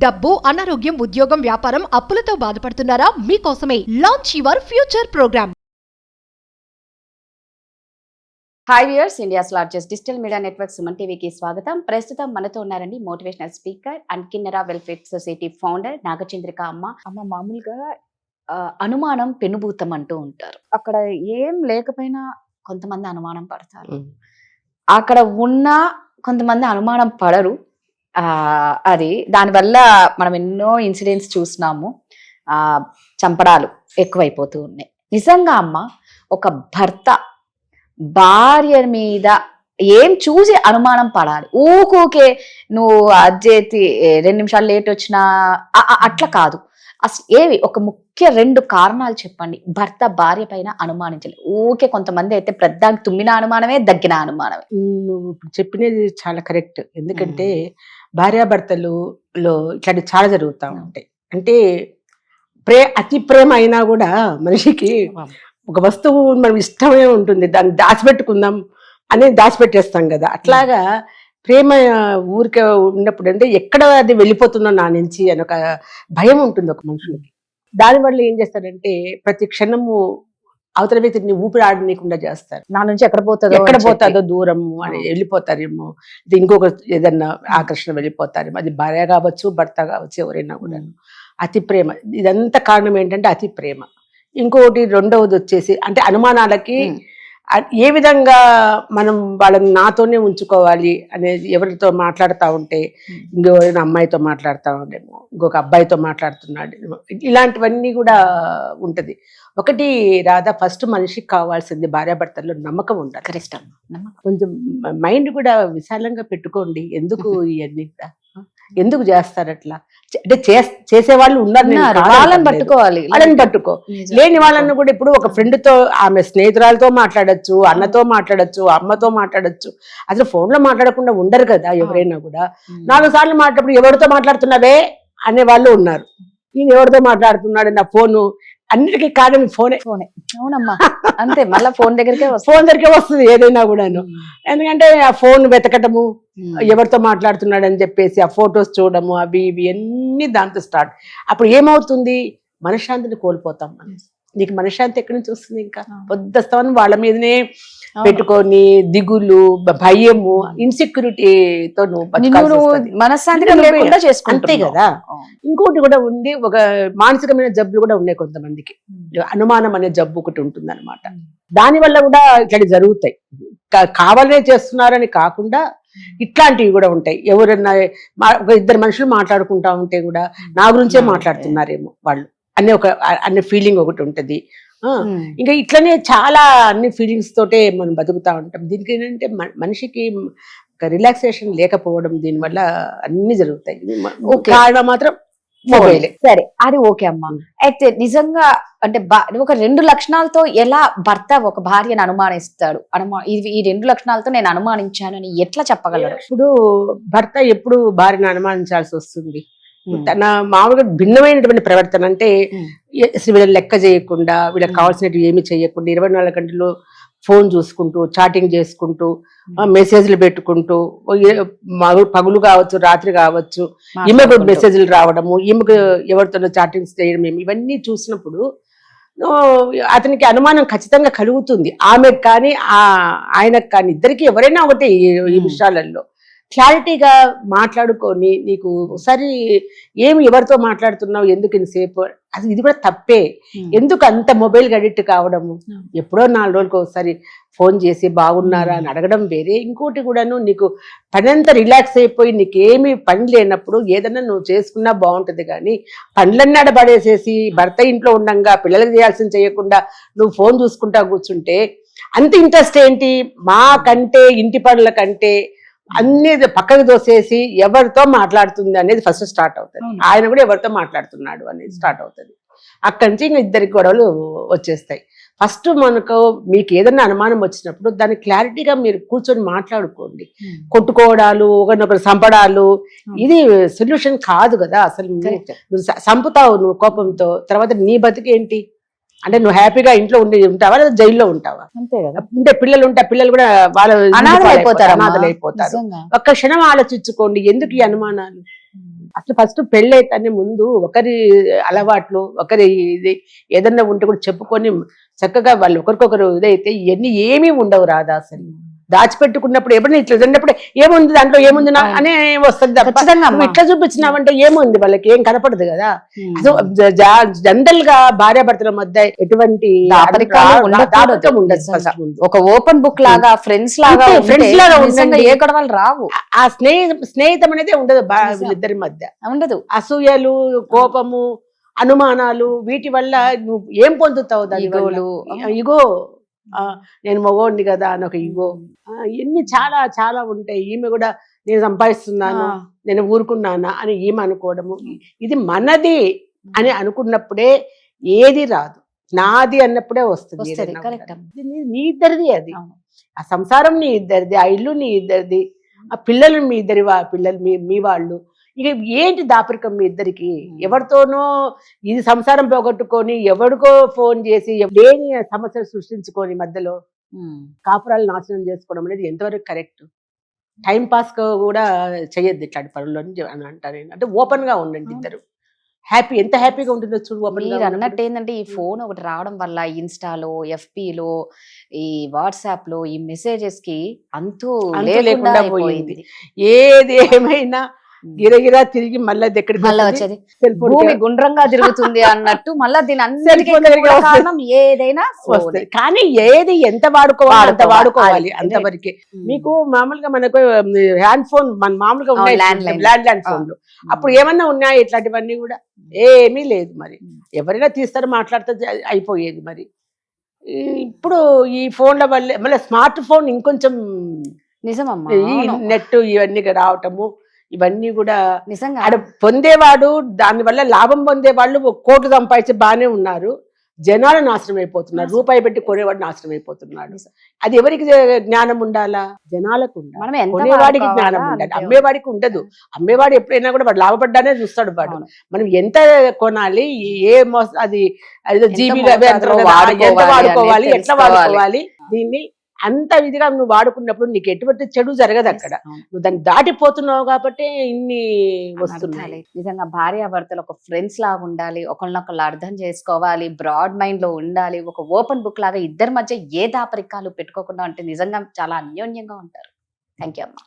డబ్బు, అనారోగ్యం, ఉద్యోగం, వ్యాపారం, అప్పులతో బాధపడుతున్నారా? మీకోసమే launch your future program. Hi viewers, India's largest digital media network Suman టీవీకి స్వాగతం. ప్రస్తుతం మనతో ఉన్నారండి motivational speaker and Kinnera welfare society founder Nagachandrika అమ్మ. మామూలుగా అనుమానం పెనుభూతం అంటూ ఉంటారు. అక్కడ ఏం లేకపోయినా కొంతమంది అనుమానం పడతారు, అక్కడ ఉన్న కొంతమంది అనుమానం పడరు. అది దానివల్ల మనం ఎన్నో ఇన్సిడెంట్స్ చూసినాము. చంపడాలు ఎక్కువైపోతూ ఉన్నాయి. నిజంగా అమ్మ, ఒక భర్త భార్య మీద ఏం చూసి అనుమానం పడాలి? ఊకే నువ్వు అజ్జేతి 2 నిమిషాలు లేట్ వచ్చినా అట్లా కాదు. అసలు ఏవి ఒక ముఖ్య 2 కారణాలు చెప్పండి భర్త భార్య పైన అనుమానించాలి. ఊకే కొంతమంది అయితే ప్రద్దానికి తుమ్మిన అనుమానమే, దగ్గిన అనుమానమే. నువ్వు చెప్పినది చాలా కరెక్ట్. ఎందుకంటే భార్యాభర్తలు ఇట్లాంటి చాలా జరుగుతూ ఉంటాయి. అంటే అతి ప్రేమ అయినా కూడా మనిషికి ఒక వస్తువు మనం ఇష్టమే ఉంటుంది, దాన్ని దాచిపెట్టుకుందాం అనేది దాచిపెట్టేస్తాం కదా. అట్లాగా ప్రేమ ఊరికే ఉన్నప్పుడు అంటే ఎక్కడ అది వెళ్ళిపోతుందో నా నుంచి అని ఒక భయం ఉంటుంది ఒక మనుషులకి. దానివల్ల ఏం చేస్తారంటే ప్రతి క్షణము అవతల వ్యక్తిని ఊపిరి ఆడనీయకుండా చేస్తారు. నా నుంచి ఎక్కడ పోతుందో దూరము అని వెళ్ళిపోతారేమో, ఇంకొక ఏదన్నా ఆకర్షణ వెళ్ళిపోతారేమో. అది భార్య కావచ్చు, భర్త కావచ్చు, ఎవరైనా కూడా. అతి ప్రేమ, ఇదంతా కారణం ఏంటంటే అతి ప్రేమ. ఇంకొకటి రెండవది వచ్చేసి అంటే అనుమానాలకి ఏ విధంగా మనం వాళ్ళని నాతోనే ఉంచుకోవాలి అనేది. ఎవరితో మాట్లాడుతూ ఉంటే ఇంకెవరైనా అమ్మాయితో మాట్లాడుతూ ఉండేమో, ఇంకొక అబ్బాయితో మాట్లాడుతున్నాడేమో, ఇలాంటివన్నీ కూడా ఉంటది. ఒకటి రాధా, ఫస్ట్ మనిషికి కావాల్సింది భార్యాభర్తల్లో నమ్మకం ఉండాలి. కరెక్ట్ అమ్మ. కొంచెం మైండ్ కూడా విశాలంగా పెట్టుకోండి. ఎందుకు ఇవన్నీ కూడా ఎందుకు చేస్తారు అట్లా? అంటే చేసేవాళ్ళు ఉన్నారు, వాళ్ళని పట్టుకోవాలి. వాళ్ళని పట్టుకో. లేని వాళ్ళని కూడా ఇప్పుడు ఒక ఫ్రెండ్ తో, ఆమె స్నేహితురాలతో మాట్లాడచ్చు, అన్నతో మాట్లాడచ్చు, అమ్మతో మాట్లాడచ్చు. అసలు ఫోన్ లో మాట్లాడకుండా ఉండరు కదా ఎవరైనా కూడా. 4 సార్లు మాట్లాడప్పుడు ఎవరితో మాట్లాడుతున్నావే అనే వాళ్ళు ఉన్నారు. ఈయన ఎవరితో మాట్లాడుతున్నాడు, నా ఫోను అన్నిటికీ కారణం ఫోనే. అవునమ్మా, అంతే. మళ్ళీ ఫోన్ దగ్గరికే వస్తుంది ఏదైనా కూడాను. ఎందుకంటే ఆ ఫోన్ వెతకటము, ఎవరితో మాట్లాడుతున్నాడు అని చెప్పేసి ఆ ఫొటోస్ చూడము, అవి ఇవి అన్ని దాంతో స్టార్ట్. అప్పుడు ఏమవుతుంది, మనశ్శాంతిని కోల్పోతాం మనం. నీకు మనశ్శాంతి ఎక్కడి నుంచి వస్తుంది? ఇంకా పొద్దుస్తామని వాళ్ళ మీదనే పెట్టుకొని దిగులు, భయము, ఇన్సెక్యూరిటీతో మనశ్శాంతి అంతే కదా. ఇంకోటి కూడా ఉంది, ఒక మానసికమైన జబ్బులు కూడా ఉన్నాయి కొంతమందికి. అనుమానం అనే జబ్బు ఒకటి ఉంటుంది అనమాట. దానివల్ల కూడా ఇట్లాంటి జరుగుతాయి. కావాలనే చేస్తున్నారని కాకుండా ఇట్లాంటివి కూడా ఉంటాయి. ఎవరన్నా ఒక 2 మనుషులు మాట్లాడుకుంటా ఉంటే కూడా నా గురించే మాట్లాడుతున్నారేమో వాళ్ళు అనే ఫీలింగ్ ఒకటి ఉంటది. ఇంకా ఇట్లనే చాలా అన్ని ఫీలింగ్స్ తోటే మనం బతుకుతా ఉంటాం. దీనికి ఏంటంటే మనిషికి రిలాక్సేషన్ లేకపోవడం, దీనివల్ల అన్ని జరుగుతాయి. కారణం మాత్రం మొబైలే. సరే, అది ఓకే అమ్మా. అయితే నిజంగా అంటే ఒక 2 లక్షణాలతో ఎలా భర్త ఒక భార్యను అనుమానిస్తాడు? ఈ 2 లక్షణాలతో నేను అనుమానించాను అని ఎట్లా చెప్పగలరు? ఇప్పుడు భర్త ఎప్పుడు భార్యను అనుమానించాల్సి వస్తుంది? తన మామూలుగా భిన్నమైనటువంటి ప్రవర్తన, అంటే అసలు వీళ్ళని లెక్క చేయకుండా, వీళ్ళకి కావాల్సినవి ఏమి చేయకుండా 24 గంటలు ఫోన్ చూసుకుంటూ, చాటింగ్ చేసుకుంటూ, మెసేజ్లు పెట్టుకుంటూ, పగులు కావచ్చు, రాత్రి కావచ్చు, ఈమెకు మెసేజ్లు రావడము, ఈమెకు ఎవరితోనో చాటింగ్స్ చేయడం, ఇవన్నీ చూసినప్పుడు అతనికి అనుమానం ఖచ్చితంగా కలుగుతుంది. ఆమెకు కానీ ఆయనకు కానీ, ఇద్దరికి ఎవరైనా ఒకటి ఈ విషయాలలో క్లారిటీగా మాట్లాడుకొని, నీకు ఒకసారి ఏమి ఎవరితో మాట్లాడుతున్నావు, ఎందుకు ఇంతసేపు, అది ఇది కూడా తప్పే. ఎందుకు అంత మొబైల్ అడిక్ట్ కావడము? ఎప్పుడో 4 రోజులకు ఒకసారి ఫోన్ చేసి బాగున్నారా అని అడగడం వేరే. ఇంకోటి కూడాను, నీకు పని అంతా రిలాక్స్ అయిపోయి నీకేమి పని లేనప్పుడు ఏదన్నా నువ్వు చేసుకున్నా బాగుంటుంది. కానీ పనులన్నీ ఆడబడేసేసి భర్త ఇంట్లో ఉండంగా పిల్లలకు చేయాల్సింది చేయకుండా నువ్వు ఫోన్ చూసుకుంటా కూర్చుంటే అంత ఇంట్రెస్ట్ ఏంటి? మా కంటే ఇంటి పనుల కంటే అన్ని పక్కకు దోసేసి ఎవరితో మాట్లాడుతుంది అనేది ఫస్ట్ స్టార్ట్ అవుతుంది. ఆయన కూడా ఎవరితో మాట్లాడుతున్నాడు అనేది స్టార్ట్ అవుతుంది. అక్కడి నుంచి ఇంకా 2 గొడవలు వచ్చేస్తాయి. ఫస్ట్ మీకు ఏదైనా అనుమానం వచ్చినప్పుడు దాన్ని క్లారిటీగా మీరు కూర్చొని మాట్లాడుకోండి. కొట్టుకోవడాలు, ఒకరినొకరు చంపడాలు, ఇది సొల్యూషన్ కాదు కదా. అసలు నువ్వు చంపుతావు నువ్వు కోపంతో, తర్వాత నీ బతికేంటి? అంటే నువ్వు హ్యాపీగా ఇంట్లో ఉంటావా లేదా జైల్లో ఉంటావా? అంతే కదా. ఉంటే పిల్లలు ఉంటే పిల్లలు కూడా వాళ్ళ అనాథలైపోతారు. ఒక్క క్షణం ఆలోచించుకోండి, ఎందుకు ఈ అనుమానాలు? అసలు ఫస్ట్ పెళ్ళి అయితేనే ముందు ఒకరి అలవాట్లు ఒకరి ఇది ఏదన్నా ఉంటే కూడా చెప్పుకొని చక్కగా వాళ్ళు ఒకరికొకరు ఇదైతే ఇవన్నీ ఏమీ ఉండవు రాదా అసలు. దాచిపెట్టుకున్నప్పుడు ఎప్పుడైనా ఇట్లా జరిగినప్పుడు ఏముంది దాంట్లో ఏముంది అనే వస్తుంది తప్ప ఖచ్చితంగా నువ్వు ఇట్లా చూపించినావంటే ఏముంది వాళ్ళకి ఏం కనపడదు కదా. సో జనరల్ గా భార్యాభర్తల మధ్య ఎటువంటి దాపరికాలు ఉండకూడదు. దాపరికం ఉండదు నిజంగా. first ముందు. ఒక ఓపెన్ బుక్ లాగా ఫ్రెండ్స్ లాగా అంతే, ఉంటే friends లాగా నిజంగా ఉండండి. ఏ గొడవలు రావు. ఆ స్నేహితం అనేది ఉండదు వీళ్ళిద్దరి మధ్య. ఉండదు. అసూయలు, కోపము, అనుమానాలు వీటి వల్ల నువ్వు ఏం పొందుతావు దాని ఈగోలు. ఇగో నేను మగోడిని కదా అని ఒక ఇగో ఇవన్నీ చాలా చాలా ఉంటాయి. ఈమె కూడా నేను సంపాదిస్తున్నాను నేను ఊరుకున్నానా అని ఈమె అనుకోవడము. ఇది మనది అని అనుకున్నప్పుడే ఏది రాదు. నాది అన్నప్పుడే వస్తుంది ఏదైనా కరెక్ట్. కూడా. ఇది నీ ఇద్దరిది. అది ఆ సంసారం నీ ఇద్దరిది, ఆ ఇల్లు నీ ఇద్దరిది, ఆ పిల్లలు మీ ఇద్దరి పిల్లలు మీ వాళ్ళు. ఇక ఏంటి దాపరికం మీ ఇద్దరికి? ఎవరితోనో ఇది సంసారం పోగొట్టుకొని ఎవరికో ఫోన్ చేసి లేని సమస్యలు సృష్టించుకొని మధ్యలో కాపురాలు నాశనం చేసుకోవడం అనేది ఎంతవరకు కరెక్ట్? టైం పాస్ కూడా చెయ్యొద్దు ఇట్లాంటి పనులు అని అంటారు నేను. అంటే ఓపెన్ గా ఉండండి ఇద్దరు. ఎంత హ్యాపీగా ఉంటుందో చూడు ఓపెన్ గా. మీరు అన్నట్టు ఏంటంటే ఈ ఫోన్ ఒకటి రావడం వల్ల ఇన్స్టాలో, ఎఫ్బిలో, ఈ వాట్సాప్ లో ఈ మెసేజెస్ కి అంతూ లేకుండా పోయింది. ఏది ఏమైనా గిరగిరా తిరిగి మళ్ళీ మళ్ళీ వచ్చేది భూమి గుండ్రంగా తిరుగుతుంది అన్నట్టు మళ్ళీ దీని అన్నిటికీ కారణం ఏదైనా వస్తుంది. కానీ ఏది ఎంత వాడుకోవాలి అంత వాడుకోవాలి అంతవరకే. మీకు మామూలుగా మనకు హ్యాండ్ ఫోన్ మన మామూలుగా ఉన్నాయి ల్యాండ్ ఫోన్లు. అప్పుడు ఏమన్నా ఉన్నాయా ఇట్లాంటివన్నీ? కూడా ఏమీ లేదు. మరి ఎవరైనా తీస్తారు మాట్లాడితే అయిపోయేది. మరి ఇప్పుడు ఈ ఫోన్ల వల్ల మళ్ళీ స్మార్ట్ ఫోన్ ఇంకొంచెం నిజమమ్మా. ఈ నెట్ ఇవన్నీ రావటము ఇవన్నీ కూడా నిజంగా ఆడ పొందేవాడు దాని వల్ల లాభం పొందేవాళ్ళు కోట్లు సంపాదించి బాగానే ఉన్నారు. జనాలు నాశనం అయిపోతున్నారు. రూపాయి పెట్టి కొనేవాడు నాశనం అయిపోతున్నాడు. అది ఎవరికి జ్ఞానం ఉండాలా? జనాలకు ఉండాలి. కొనేవాడికి జ్ఞానం ఉండాలి. అమ్మేవాడికి ఉండదు. అమ్మేవాడు ఎప్పుడైనా కూడా వాడు లాభపడ్డానే చూస్తాడు వాడు. మనం ఎంత కొనాలి, అది జీబీలు ఎంత వాడుకోవాలి, ఎట్లా వాడుకోవాలి, దీన్ని అంత విధిగా నువ్వు వాడుకున్నప్పుడు నీకు ఎటువంటి చెడు జరగదు అక్కడ. నువ్వు దాన్ని దాటిపోతున్నావు కాబట్టి ఇన్ని వస్తున్నాయి. నిజంగా భార్యాభర్తలు ఒక ఫ్రెండ్స్ లాగా ఉండాలి, ఒకళ్ళనొకళ్ళు అర్థం చేసుకోవాలి, బ్రాడ్ మైండ్ లో ఉండాలి, ఒక ఓపెన్ బుక్ లాగా ఇద్దరి మధ్య ఏ దాపరికాలు పెట్టుకోకుండా ఉంటే నిజంగా చాలా అన్యోన్యంగా ఉంటారు. థ్యాంక్ యూ అమ్మా.